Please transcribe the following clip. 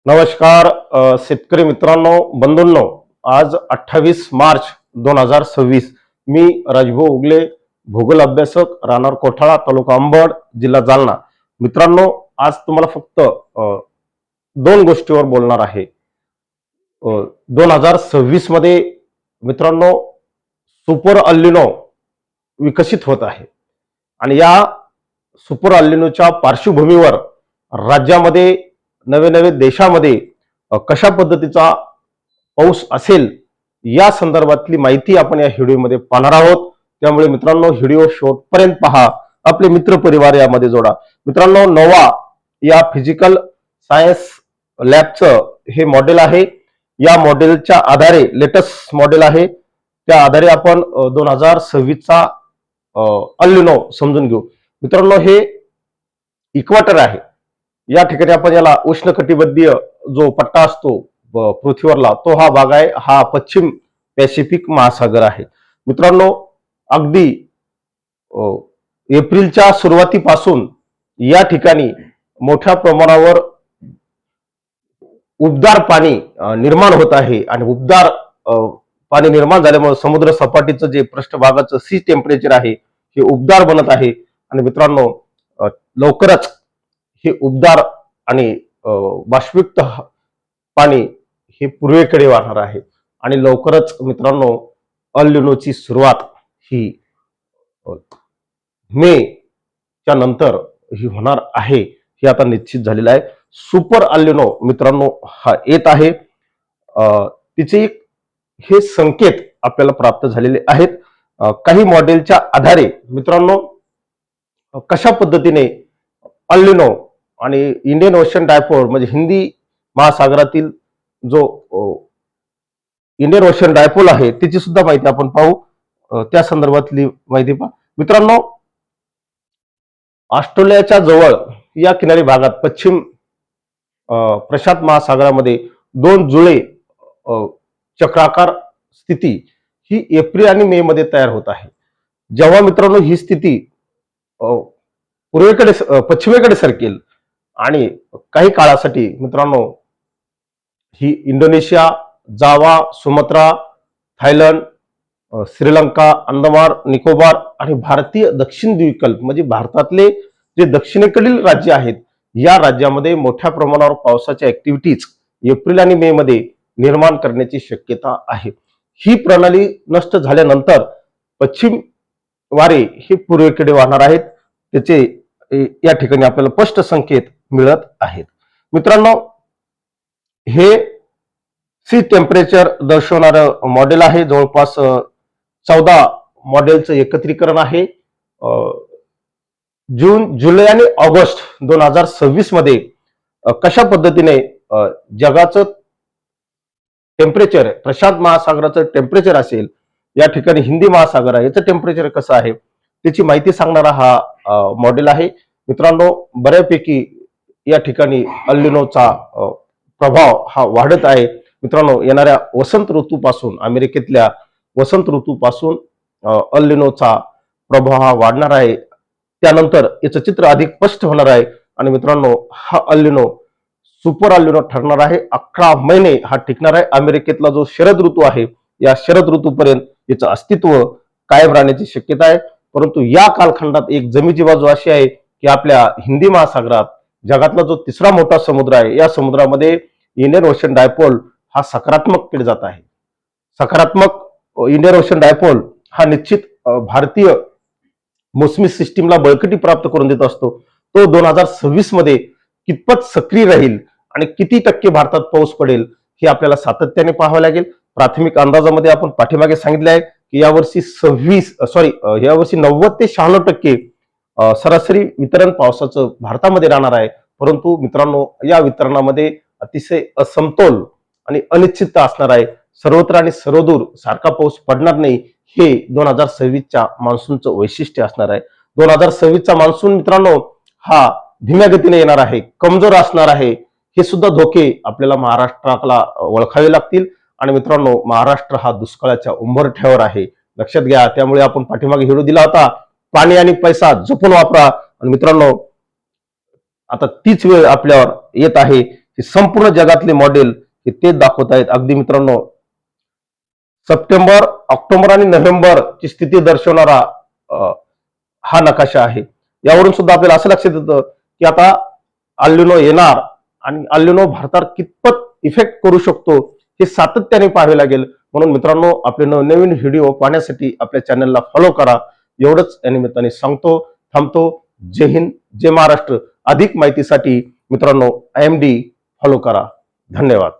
नमस्कार शेतकरी मित्रांनो, बंधूंनो. आज 28 मार्च 2026. मी राजभाऊ उगले, भूगोल अभ्यासक, राहणार कोठाळा, तालुका अंबड, जिल्हा जालना. मित्रांनो, आज तुम्हाला फक्त दोन गोष्टीवर बोलणार आहे. 2026 मध्ये मित्रांनो सुपर अल्निनो विकसित होत आहे आणि या सुपर अल्निनोच्या पार्श्वभूमीवर राज्यामध्ये नवे नवे देशामध्ये कशा पद्धतीचा पाऊस असेल या संदर्भातली माहिती आपण या व्हिडिओमध्ये पाहणार आहोत. त्यामुळे मित्रांनो व्हिडिओ शेवटपर्यंत पहा, आपले मित्र परिवार यामध्ये जोडा. मित्रांनो, नोवा या फिजिकल सायन्स लॅबचं हे मॉडेल आहे. या मॉडेलच्या आधारे लेटेस्ट मॉडेल आहे, त्या आधारे आपण 2026चा अल्निनो समजून घेऊ. मित्रांनो, हे इक्वाटर आहे. या ठिकाणी आपण याला उष्णकटिबंधीय जो पट्टा असतो पृथ्वीवरला, तो हा भाग आहे. हा पश्चिम पॅसिफिक महासागर आहे. मित्रांनो, अगदी एप्रिलच्या सुरुवातीपासून या ठिकाणी मोठ्या प्रमाणावर उबदार पाणी निर्माण होत आहे आणि उबदार पाणी निर्माण झाल्यामुळे समुद्र सपाटीचं जे पृष्ठभागाचं सी टेम्परेचर आहे हे उबदार बनत आहे. आणि मित्रांनो, लवकरच हे उबदार आणि बाष्पयुक्त पाणी हे पूर्वेकडे वाहणार आहे आणि लवकरच मित्रांनो अल्निनोची सुरुवात ही मे च्या नंतर ही होणार आहे, हे आता निश्चित झालेलं आहे. सुपर अल्निनो मित्रांनो हा येत आहे. तिचे हे संकेत आपल्याला प्राप्त झालेले आहेत. काही मॉडेलच्या आधारे मित्रांनो कशा पद्धतीने अल्निनो आणि इंडियन ओशन डायपोल म्हणजे हिंदी महासागरातील जो इंडियन ओशन डायपोल आहे त्याची सुद्धा माहिती आपण पाहू. त्या संदर्भातली माहिती पहा. मित्रांनो, ऑस्ट्रेलियाच्या जवळ या किनारी भागात पश्चिम प्रशांत महासागरामध्ये दोन जुळे चक्राकार स्थिती ही एप्रिल आणि मे मध्ये तयार होत आहे. जेव्हा मित्रांनो ही स्थिती पश्चिमेकडे सरकेल आणि काही काळासाठी मित्रांनो ही इंडोनेशिया, जावा, सुमात्रा, थायलंड, श्रीलंका, अंदमान निकोबार आणि भारतीय दक्षिण द्वीपकल्प म्हणजे भारतातले जे दक्षिणेकडील राज्य आहेत या राज्यामध्ये मोठ्या प्रमाणावर पावसाच्या ऍक्टिव्हिटीज एप्रिल आणि मे मध्ये निर्माण करण्याची शक्यता आहे. ही प्रणाली नष्ट झाल्यानंतर पश्चिम वारे हे पूर्वेकडे वाहणार आहेत. त्याचे या ठिकाणी आपल्याला स्पष्ट संकेत मिळत आहेत. मित्रांनो, हे सी टेम्परेचर दर्शवणारं मॉडेल आहे. जवळपास 14 मॉडेलचं एकत्रीकरण आहे. जून, जुलै आणि ऑगस्ट 2026 मध्ये कशा पद्धतीने जगाचं टेम्परेचर, प्रशांत महासागराचं टेम्परेचर असेल, या ठिकाणी हिंदी महासागर आहे याचं टेम्परेचर कसं आहे त्याची माहिती सांगणारा हा मॉडेल आहे. मित्रांनो, बऱ्यापैकी या ठिकाणी अल्निनोचा प्रभाव हा वाढत आहे. मित्रांनो, येणाऱ्या वसंत ऋतूपासून, अमेरिकेतल्या वसंत ऋतूपासून अल्निनोचा प्रभाव हा वाढणार आहे. त्यानंतर याचं चित्र अधिक स्पष्ट होणार आहे आणि मित्रांनो हा अल्निनो सुपर अल्निनो ठरणार आहे. 11 महिने हा टिकणार आहे. अमेरिकेतला जो शरद ऋतू आहे या शरद ऋतूपर्यंत याचं अस्तित्व कायम राहण्याची शक्यता आहे. परंतु या कालखंडात एक जमेची बाजू अशी आहे की आपल्या हिंदी महासागरात जगातला जो तिसरा मोठा समुद्र आहे या समुद्रामध्ये इंडियन ओशन डायपोल हा सकारात्मककडे जात आहे. सकारात्मक इंडियन ओशन डायपोल हा निश्चित भारतीय मोसमी सिस्टीमला बळकटी प्राप्त करून देत असतो. तो 2026 मध्ये कितपत सक्रिय राहील आणि किती टक्के भारतात पाऊस पडेल हे आपल्याला सातत्याने पाहावं लागेल. प्राथमिक अंदाजामध्ये आपण पाठीमागे सांगितले आहे की यावर्षी 90 ते 96% सरासरी वितरण पावसाचं भारतामध्ये राहणार आहे. परंतु मित्रांनो, या वितरणामध्ये अतिशय असमतोल आणि अनिश्चितता असणार आहे. सर्वत्र आणि सर्वदूर सारखा पाऊस पडणार नाही, हे 2026च्या मान्सूनचं वैशिष्ट्य असणार आहे. 2026चा मान्सून मित्रांनो हा धीम्या गतीने येणार आहे, कमजोर असणार आहे. हे सुद्धा धोके आपल्याला महाराष्ट्राला ओळखावे लागतील. आणि मित्रांनो, महाराष्ट्र हा दुष्काळाच्या उंबरठ्यावर आहे, लक्षात घ्या. त्यामुळे आपण पाठीमागे व्हिडिओ दिला होता, पाणी आणि पैसा जपून वापरा. आणि मित्रांनो, आता तीच वेळ आपल्यावर येत आहे हे संपूर्ण जगातले मॉडेल हे तेच दाखवत आहेत. अगदी मित्रांनो, सप्टेंबर, ऑक्टोबर आणि नोव्हेंबर ची स्थिती दर्शवणारा हा नकाशा आहे. यावरून सुद्धा आपल्याला असं लक्षात येतं की आता अल्निनो येणार आणि अल्निनो भारतात कितपत इफेक्ट करू शकतो हे सातत्याने पाहावे लागेल. म्हणून मित्रांनो, आपले नवनवीन व्हिडिओ पाहण्यासाठी आपल्या चॅनलला फॉलो करा. एवढंच या निमित्ताने सांगतो, थांबतो. जय हिंद, जय महाराष्ट्र. अधिक माहितीसाठी मित्रांनो IMD फॉलो करा. धन्यवाद.